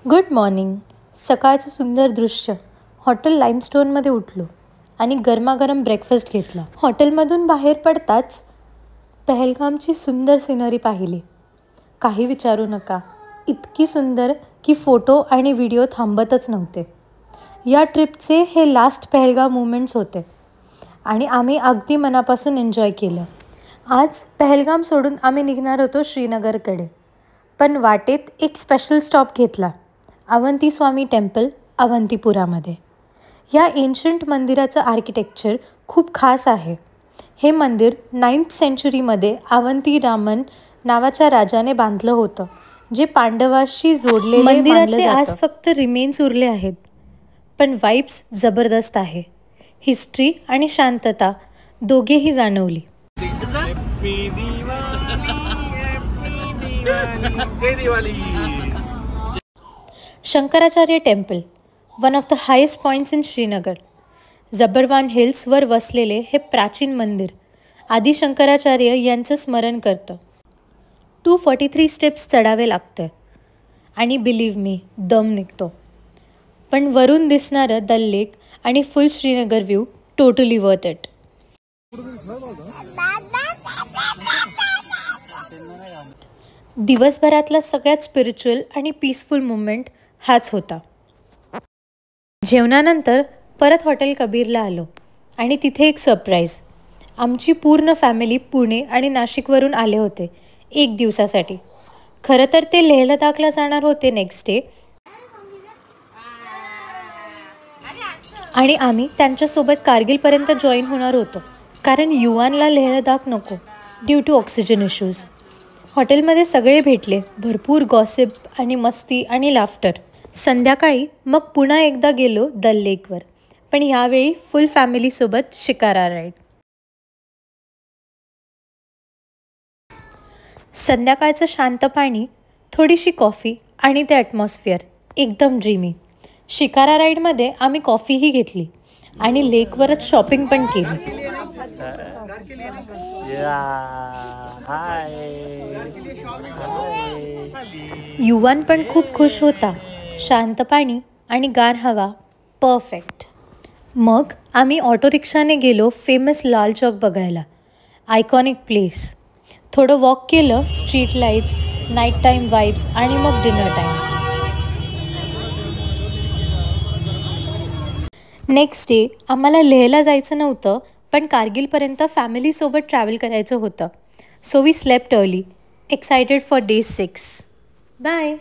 Good morning. सकाळचं सुंदर दृश्य. हॉटेल लाईमस्टोनमध्ये उठलो आणि गरमागरम ब्रेकफास्ट घेतला. हॉटेलमधून बाहेर पडताच पहलगामची सुंदर सिनरी पाहिली. काही विचारू नका, इतकी सुंदर की फोटो आणि व्हिडिओ थांबतच नव्हते. या ट्रिपचे हे लास्ट पहलगाम मुमेंट्स होते आणि आम्ही अगदी मनापासून एन्जॉय केलं. आज पहलगाम सोडून आम्ही निघणार होतो श्रीनगरकडे, पण वाटेत एक स्पेशल स्टॉप घेतला, अवंती स्वामी टेम्पल अवंतीपुरामध्ये. या एन्शंट मंदिराचं आर्किटेक्चर खूप खास आहे. हे मंदिर 9th सेंचुरीमध्ये अवंती रामन नावाच्या राजाने बांधलं होतं, जे पांडवाशी जोडलेले. मंदिराचे आज फक्त रिमेन्स उरले आहेत, पण वाइब्स जबरदस्त आहे. हिस्ट्री आणि शांतता दोघेही जाणवली. Shankaracharya temple, one of the highest points in Srinagar. Zabarwan हिल्सवर वसलेले हे प्राचीन मंदिर आदि शंकराचार्य यांचं स्मरण करतं. 243 स्टेप्स चढावे लागतं आणि बिलीव्ह मी, दम निघतो. पण वरून दिसणारं दल लेक आणि full Srinagar view totally worth it. दिवसभरातला सगळ्यात स्पिरिच्युअल आणि पीसफुल मुमेंट हाच होता. जेवणानंतर परत हॉटेल कबीरला आलो आणि तिथे एक सरप्राईज. आमची पूर्ण फॅमिली पुणे आणि नाशिकवरून आले होते 1 दिवसासाठी. खरं तर ते लेह लडाखला जाणार होते नेक्स्ट डे, आणि आम्ही त्यांच्यासोबत कारगिलपर्यंत जॉईन होणार होतो, कारण युवानला लेह लडाख नको ड्यू टू ऑक्सिजन इश्यूज. हॉटेलमध्ये सगळे भेटले, भरपूर गॉसिप आणि मस्ती आणि लाफ्टर. संध्याकाळी मग पुन्हा एकदा गेलो दल लेकवर, पण यावेळी फुल फॅमिलीसोबत शिकारा राईड. संध्याकाळचं शांत पाणी, थोडीशी कॉफी आणि ते ॲटमॉस्फिअर एकदम ड्रीमी. शिकारा राईडमध्ये आम्ही कॉफीही घेतली आणि लेकवरच शॉपिंग पण केली. युवान पण खूप खुश होता. शांत पाणी आणि गार हवा, परफेक्ट. मग आम्ही ऑटो रिक्षाने गेलो फेमस लाल चौक बघायला, आयकॉनिक प्लेस. थोडं वॉक केलं, street lights, night time vibes आणि मग डिनर टाईम. नेक्स्ट डे आम्हाला लेहला जायचं नव्हतं, पण कारगिलपर्यंत फॅमिलीसोबत ट्रॅव्हल करायचं होतं. So we slept early, excited for day 6. Bye.